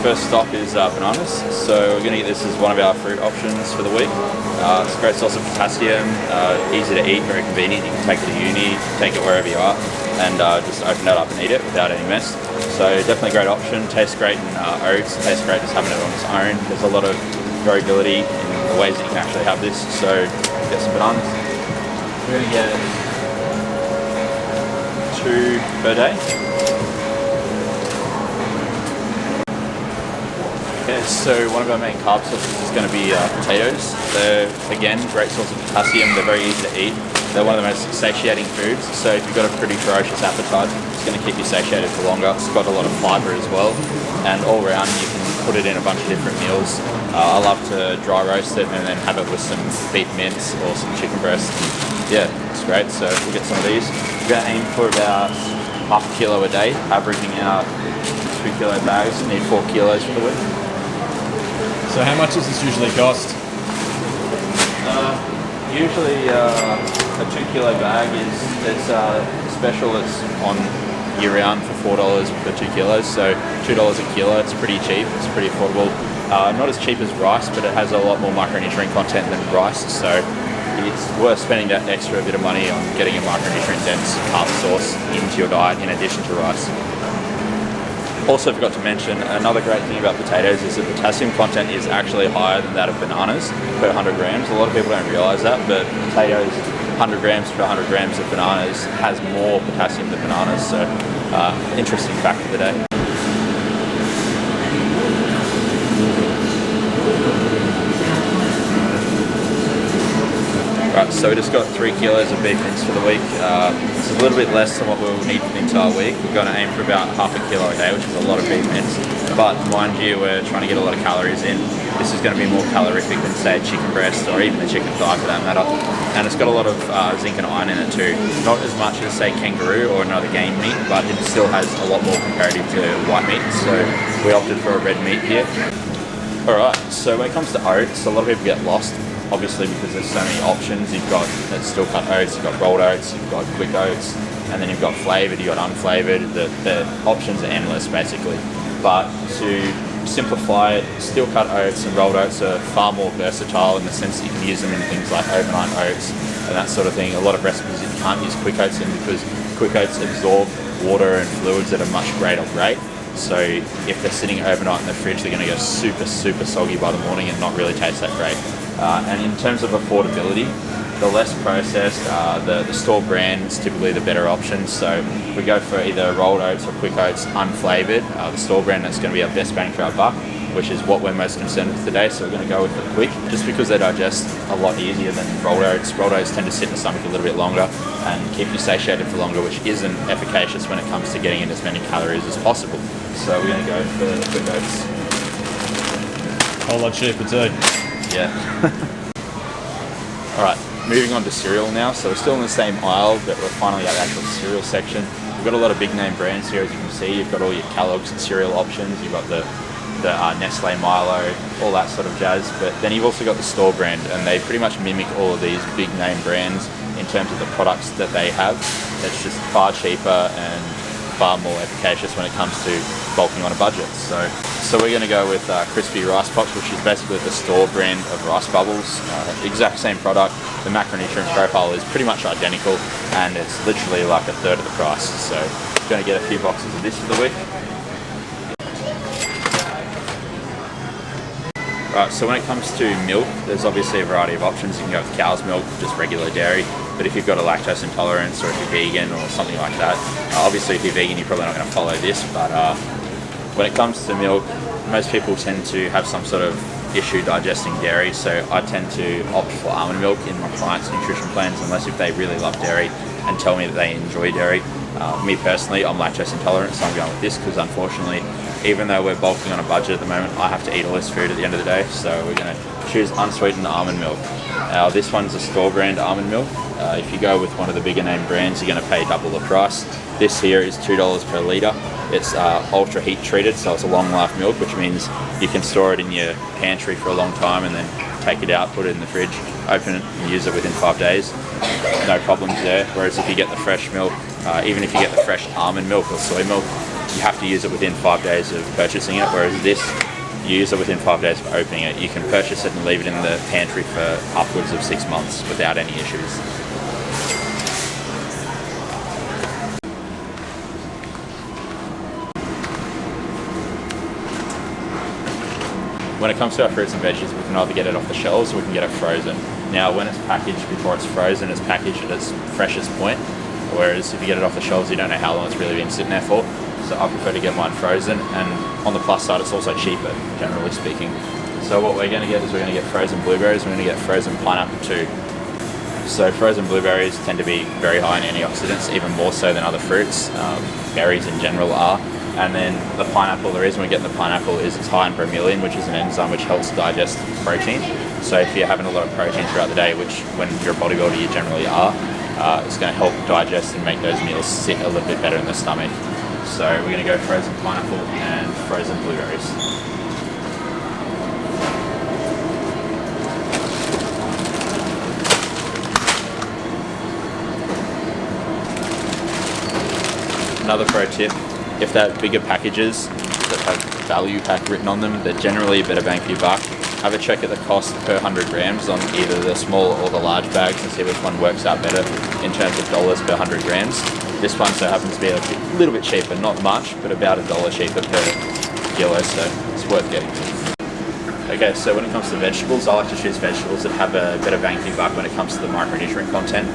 first stop is bananas. So we're going to get this as one of our fruit options for the week. It's a great source of potassium, easy to eat, very convenient. You can take it to uni, take it wherever you are, and just open it up and eat it without any mess. So definitely a great option. Tastes great in oats. Tastes great just having it on its own. There's a lot of variability in the ways that you can actually have this. So get some bananas. We're going to get 2 per day. Okay, so one of our main carb sources is going to be potatoes. They're, again, great source of potassium. They're very easy to eat. They're one of the most satiating foods. So if you've got a pretty ferocious appetite, it's going to keep you satiated for longer. It's got a lot of fibre as well. And all around, you can put it in a bunch of different meals. I love to dry roast it and then have it with some beef mince or some chicken breast. Yeah, it's great. So we'll get some of these. We're going to aim for about half a kilo a day, averaging out 2 kilo bags. We need 4 kilos for the week. So how much does this usually cost? Usually a 2 kilo bag is special. It's on year round for $4 for 2 kilos. So $2 a kilo. It's pretty cheap. It's pretty affordable. Not as cheap as rice, but it has a lot more micronutrient content than rice. So it's worth spending that extra bit of money on getting a micronutrient-dense carb source into your diet in addition to rice. Also forgot to mention, another great thing about potatoes is that the potassium content is actually higher than that of bananas per 100 grams. A lot of people don't realise that, but potatoes, 100 grams per 100 grams of bananas has more potassium than bananas. So interesting fact of the day. Right, so we just got 3 kilos of beef mince for the week. It's a little bit less than what we'll need for the entire week. We're going to aim for about half a kilo a day, which is a lot of beef mince. But mind you, we're trying to get a lot of calories in. This is going to be more calorific than, say, chicken breast or even the chicken thigh for that matter. And it's got a lot of zinc and iron in it too. Not as much as, say, kangaroo or another game meat, but it still has a lot more comparative to white meat. So we opted for a red meat here. Alright, so when it comes to oats, a lot of people get lost. Obviously, because there's so many options. You've got still cut oats, you've got rolled oats, you've got quick oats, and then you've got flavoured, you've got unflavoured. The options are endless, basically. But to simplify it, steel cut oats and rolled oats are far more versatile in the sense that you can use them in things like overnight oats and that sort of thing. A lot of recipes you can't use quick oats in because quick oats absorb water and fluids at a much greater rate. So if they're sitting overnight in the fridge, they're going to go super, super soggy by the morning and not really taste that great. And in terms of affordability, the less processed, the store brand is typically the better option. So if we go for either rolled oats or quick oats unflavoured, the store brand, that's going to be our best bang for our buck, which is what we're most concerned with today. So we're going to go with the quick, just because they digest a lot easier than rolled oats. Rolled oats tend to sit in the stomach a little bit longer and keep you satiated for longer, which isn't efficacious when it comes to getting in as many calories as possible. So we're going to go for the quick oats. A whole lot cheaper too. Yeah. Alright, moving on to cereal now. So we're still in the same aisle, but we're finally at the actual cereal section. We've got a lot of big name brands here, as you can see. You've got all your Kellogg's cereal options. You've got the Nestle Milo, all that sort of jazz. But then you've also got the store brand, and they pretty much mimic all of these big name brands in terms of the products that they have. It's just far cheaper and far more efficacious when it comes to bulking on a budget. So we're going to go with crispy rice pops, which is basically the store brand of rice bubbles. Exact same product. The macronutrient profile is pretty much identical, and it's literally like a third of the price. So we're going to get a few boxes of this for the week. Right, so when it comes to milk, there's obviously a variety of options. You can go with cow's milk, just regular dairy. But if you've got a lactose intolerance, or if you're vegan or something like that, obviously if you're vegan, you're probably not going to follow this. But when it comes to milk, most people tend to have some sort of issue digesting dairy. So I tend to opt for almond milk in my clients' nutrition plans, unless if they really love dairy and tell me that they enjoy dairy. Me personally, I'm lactose intolerant, so I'm going with this because unfortunately, even though we're bulking on a budget at the moment, I have to eat all this food at the end of the day. So we're going to choose unsweetened almond milk. This one's a store brand almond milk. If you go with one of the bigger name brands, you're going to pay double the price. This here is $2 per litre. It's ultra heat treated, so it's a long life milk, which means you can store it in your pantry for a long time and then take it out, put it in the fridge, open it and use it within 5 days. No problems there. Whereas if you get the fresh milk, even if you get the fresh almond milk or soy milk, you have to use it within 5 days of purchasing it, whereas this, you use it within 5 days of opening it. You can purchase it and leave it in the pantry for upwards of 6 months without any issues. When it comes to our fruits and veggies, we can either get it off the shelves or we can get it frozen. Now, when it's packaged before it's frozen, it's packaged at its freshest point, whereas if you get it off the shelves, you don't know how long it's really been sitting there for. So I prefer to get mine frozen, and on the plus side, it's also cheaper, generally speaking. So what we're going to get is we're going to get frozen blueberries, we're going to get frozen pineapple too. So frozen blueberries tend to be very high in antioxidants, even more so than other fruits. Berries in general are. And then the pineapple, the reason we get the pineapple is it's high in bromelain, which is an enzyme which helps digest protein. So if you're having a lot of protein throughout the day, which when you're a bodybuilder you generally are, it's going to help digest and make those meals sit a little bit better in the stomach. So we're going to go frozen pineapple and frozen blueberries. Another pro tip, if they have bigger packages that have value pack written on them, they're generally a better bang for your buck. Have a check at the cost per 100 grams on either the small or the large bags and see which one works out better in terms of dollars per 100 grams. This one so happens to be a little bit cheaper, not much, but about $1 cheaper per kilo, so it's worth getting. Okay, so when it comes to vegetables, I like to choose vegetables that have a better bang for your buck when it comes to the micronutrient content.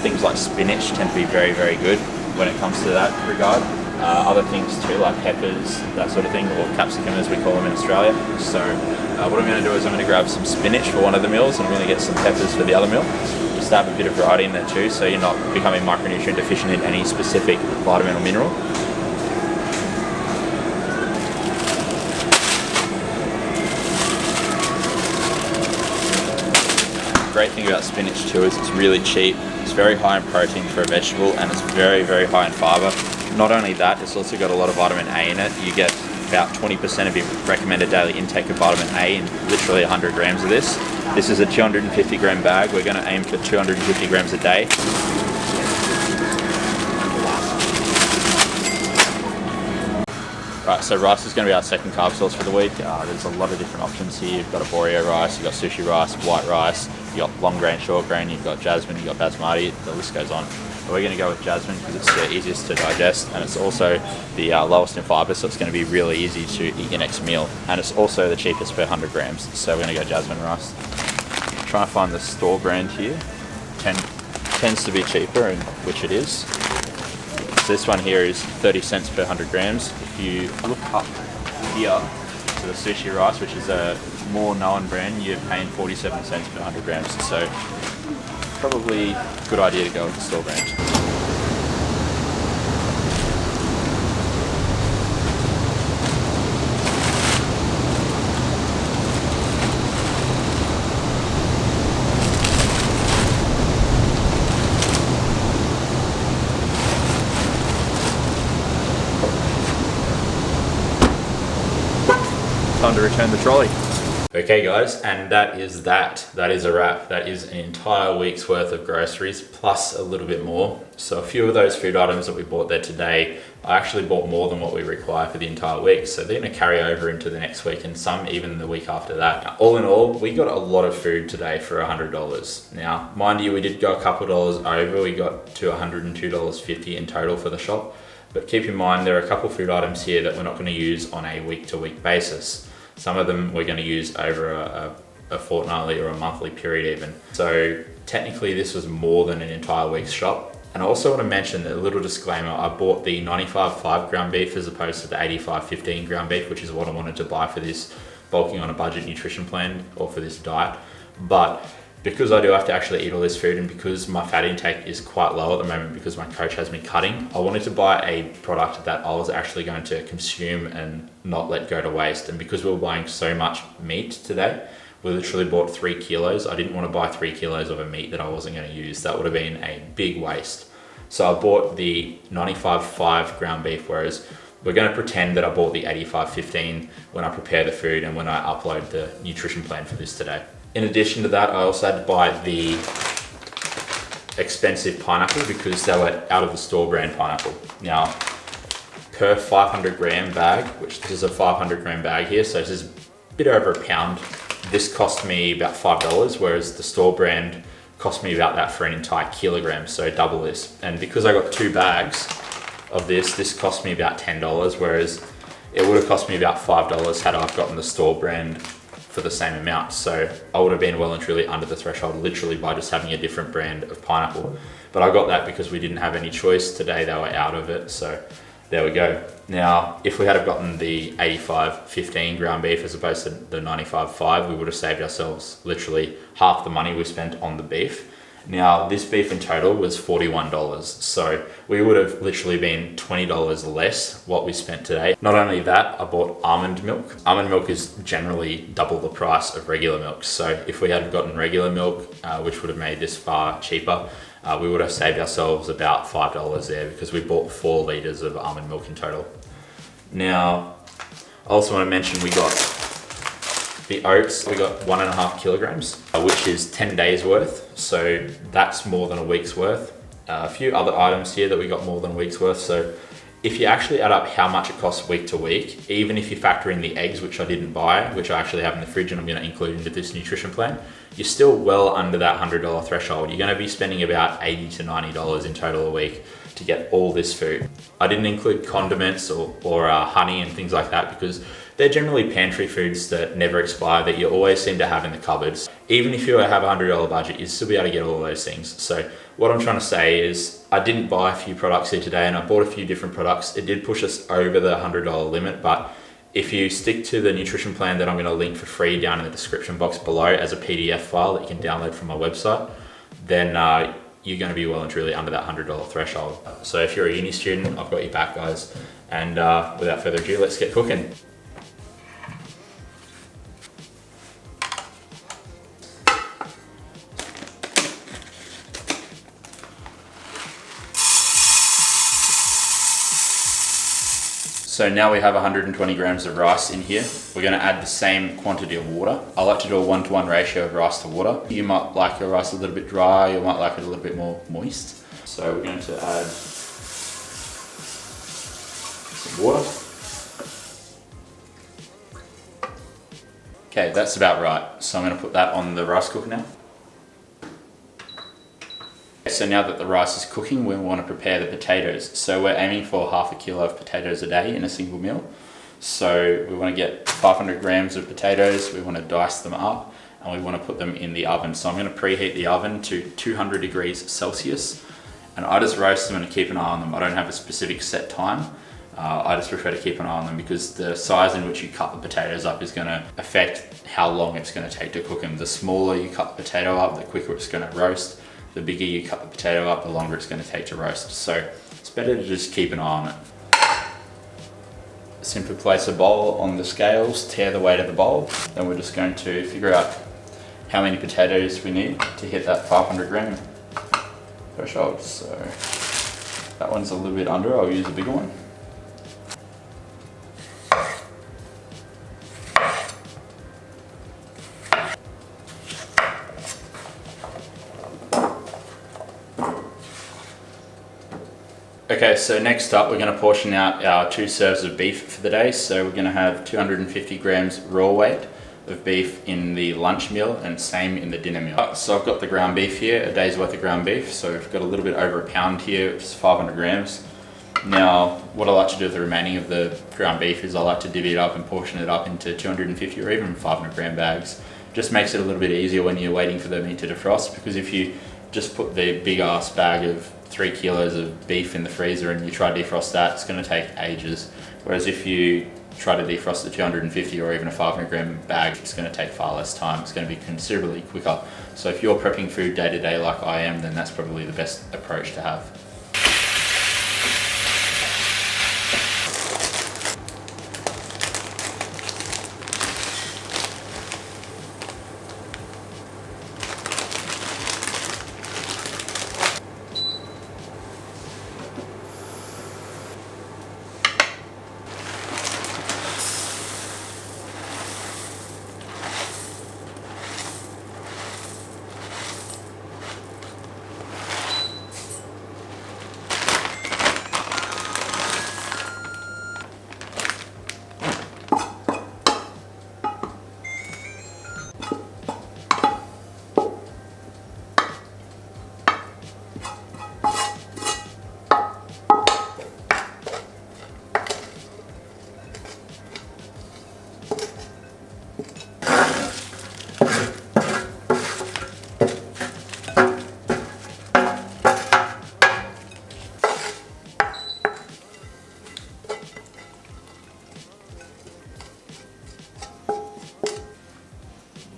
Things like spinach tend to be very, very good when it comes to that regard. Other things too, like peppers, that sort of thing, or capsicum as we call them in Australia. So what I'm going to do is I'm going to grab some spinach for one of the meals, and I'm going to get some peppers for the other meal. Just to have a bit of variety in there too, so you're not becoming micronutrient deficient in any specific vitamin or mineral. Great thing about spinach too is it's really cheap. It's very high in protein for a vegetable, and it's very, very high in fiber. Not only that, it's also got a lot of vitamin A in it. You get about 20% of your recommended daily intake of vitamin A in literally 100 grams of this. This is a 250 gram bag. We're going to aim for 250 grams a day. Right, so rice is going to be our second carb source for the week. There's a lot of different options here. You've got arborio rice, you've got sushi rice, white rice, you've got long grain, short grain, you've got jasmine, you've got basmati, the list goes on. But we're going to go with jasmine because it's the easiest to digest, and it's also the lowest in fiber, so it's going to be really easy to eat your next meal. And it's also the cheapest per 100 grams, so we're going to go jasmine rice. Trying to find the store brand here. Tends to be cheaper, and which it is. So this one here is 30 cents per 100 grams. If you look up here to the sushi rice, which is a more known brand, you're paying 47 cents per 100 grams. So probably a good idea to go with the store brand. Time to return the trolley. Okay guys, and that is a wrap. That is an entire week's worth of groceries plus a little bit more. So a few of those food items that we bought there today, I actually bought more than what we require for the entire week. So they're going to carry over into the next week, and some even the week after that. All in all, we got a lot of food today for $100. Now, mind you, we did go a couple dollars over. We got to $102.50 in total for the shop. But keep in mind, there are a couple food items here that we're not going to use on a week-to-week basis. Some of them we're going to use over a fortnightly or a monthly period even. So technically this was more than an entire week's shop. And I also want to mention that a little disclaimer, I bought the 95 ground beef as opposed to the 85-15 ground beef, which is what I wanted to buy for this bulking on a budget nutrition plan or for this diet. But because I do have to actually eat all this food, and because my fat intake is quite low at the moment because my coach has me cutting, I wanted to buy a product that I was actually going to consume and not let go to waste. And because we were buying so much meat today, we literally bought 3 kilos. I didn't want to buy 3 kilos of a meat that I wasn't going to use. That would have been a big waste. So I bought the 95.5 ground beef, whereas we're going to pretend that I bought the 85-15 when I prepare the food and when I upload the nutrition plan for this today. In addition to that, I also had to buy the expensive pineapple because they were out of the store brand pineapple. Now, per 500 gram bag, which this is a 500 gram bag here, so this is a bit over a pound. This cost me about $5, whereas the store brand cost me about that for an entire kilogram, so double this. And because I got 2 bags of this cost me about $10, whereas it would have cost me about $5 had I gotten the store brand for the same amount. So I would have been well and truly under the threshold literally by just having a different brand of pineapple. But I got that because we didn't have any choice. Today they were out of it, so there we go. Now, if we had have gotten the 85-15 ground beef as opposed to the 95-5, we would have saved ourselves literally half the money we spent on the beef. Now, this beef in total was $41, so we would have literally been $20 less what we spent today. Not only that, I bought almond milk. Almond milk is generally double the price of regular milk, so if we had gotten regular milk, which would have made this far cheaper, we would have saved ourselves about $5 there because we bought 4 litres of almond milk in total. Now, I also want to mention we got the oats. We got 1.5 kilograms, which is 10 days worth. So that's more than a week's worth. A few other items here that we got more than a week's worth. So if you actually add up how much it costs week to week, even if you factor in the eggs, which I didn't buy, which I actually have in the fridge and I'm going to include into this nutrition plan, you're still well under that $100 threshold. You're going to be spending about $80 to $90 in total a week to get all this food. I didn't include condiments or honey and things like that because they're generally pantry foods that never expire, that you always seem to have in the cupboards. Even if you have a $100 budget, you'd still be able to get all those things. So what I'm trying to say is I didn't buy a few products here today and I bought a few different products. It did push us over the $100 limit, but if you stick to the nutrition plan that I'm going to link for free down in the description box below as a PDF file that you can download from my website, then you're going to be well and truly under that $100 threshold. So if you're a uni student, I've got your back, guys. And without further ado, let's get cooking. So now we have 120 grams of rice in here. We're going to add the same quantity of water. I like to do a 1-to-1 ratio of rice to water. You might like your rice a little bit dry, you might like it a little bit more moist. So we're going to add some water. Okay, that's about right. So I'm going to put that on the rice cooker now. So now that the rice is cooking, we want to prepare the potatoes. So we're aiming for 1/2 kilo of potatoes a day in a single meal. So we want to get 500 grams of potatoes, we want to dice them up, and we want to put them in the oven. So I'm going to preheat the oven to 200 degrees Celsius, and I just roast them and keep an eye on them. I don't have a specific set time. I just prefer to keep an eye on them because the size in which you cut the potatoes up is going to affect how long it's going to take to cook them. The smaller you cut the potato up, the quicker it's going to roast. The bigger you cut the potato up, the longer it's going to take to roast. So it's better to just keep an eye on it. Simply place a bowl on the scales, tear the weight of the bowl. Then we're just going to figure out how many potatoes we need to hit that 500 gram threshold. So that one's a little bit under, I'll use a bigger one. Okay, so next up we're going to portion out our 2 serves of beef for the day. So we're going to have 250 grams raw weight of beef in the lunch meal and same in the dinner meal. So I've got the ground beef here, a day's worth of ground beef. So we've got a little bit over a pound here, which is 500 grams. Now, what I like to do with the remaining of the ground beef is I like to divvy it up and portion it up into 250 or even 500 gram bags. Just makes it a little bit easier when you're waiting for the meat to defrost, because if you just put the big ass bag of 3 kilos of beef in the freezer and you try to defrost that, it's going to take ages. Whereas if you try to defrost the 250 or even a 500 gram bag, it's going to take far less time. It's going to be considerably quicker. So if you're prepping food day to day like I am, then that's probably the best approach to have.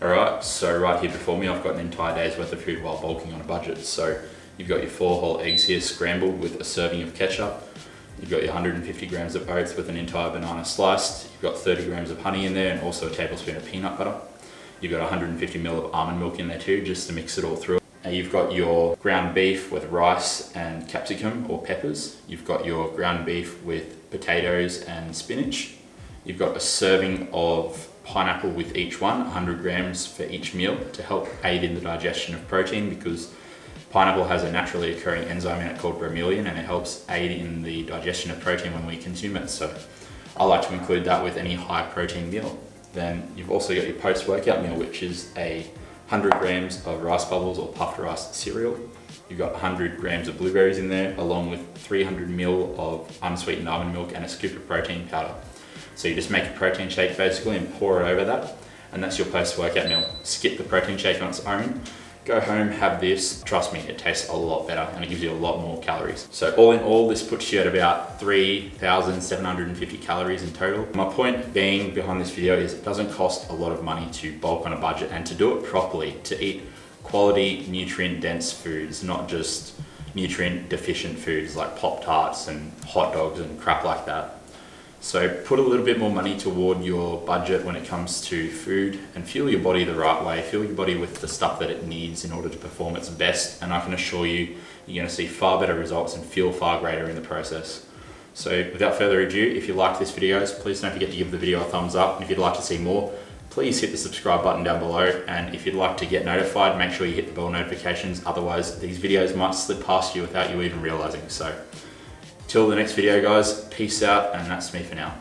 Alright, so right here before me I've got an entire day's worth of food while bulking on a budget. So you've got your 4 whole eggs here scrambled with a serving of ketchup. You've got your 150 grams of oats with an entire banana sliced. You've got 30 grams of honey in there and also a tablespoon of peanut butter. You've got 150 ml of almond milk in there too, just to mix it all through. And you've got your ground beef with rice and capsicum or peppers. You've got your ground beef with potatoes and spinach. You've got a serving of pineapple with each one, 100 grams for each meal to help aid in the digestion of protein, because pineapple has a naturally occurring enzyme in it called bromelain, and it helps aid in the digestion of protein when we consume it. So I like to include that with any high protein meal. Then you've also got your post-workout meal, which is 100 grams of rice bubbles or puffed rice cereal. You've got 100 grams of blueberries in there, along with 300 ml of unsweetened almond milk and a scoop of protein powder. So you just make a protein shake basically and pour it over that, and that's your post-workout meal. Skip the protein shake on its own. Go home, have this. Trust me, it tastes a lot better and it gives you a lot more calories. So all in all, this puts you at about 3,750 calories in total. My point being behind this video is it doesn't cost a lot of money to bulk on a budget, and to do it properly, to eat quality nutrient-dense foods, not just nutrient-deficient foods like Pop-Tarts and hot dogs and crap like that. So put a little bit more money toward your budget when it comes to food, and fuel your body the right way. Fuel your body with the stuff that it needs in order to perform its best, and I can assure you, you're going to see far better results and feel far greater in the process. So without further ado, if you like this video, please don't forget to give the video a thumbs up, and if you'd like to see more, please hit the subscribe button down below, and if you'd like to get notified, make sure you hit the bell notifications, otherwise these videos might slip past you without you even realizing. So till the next video guys, peace out, and that's me for now.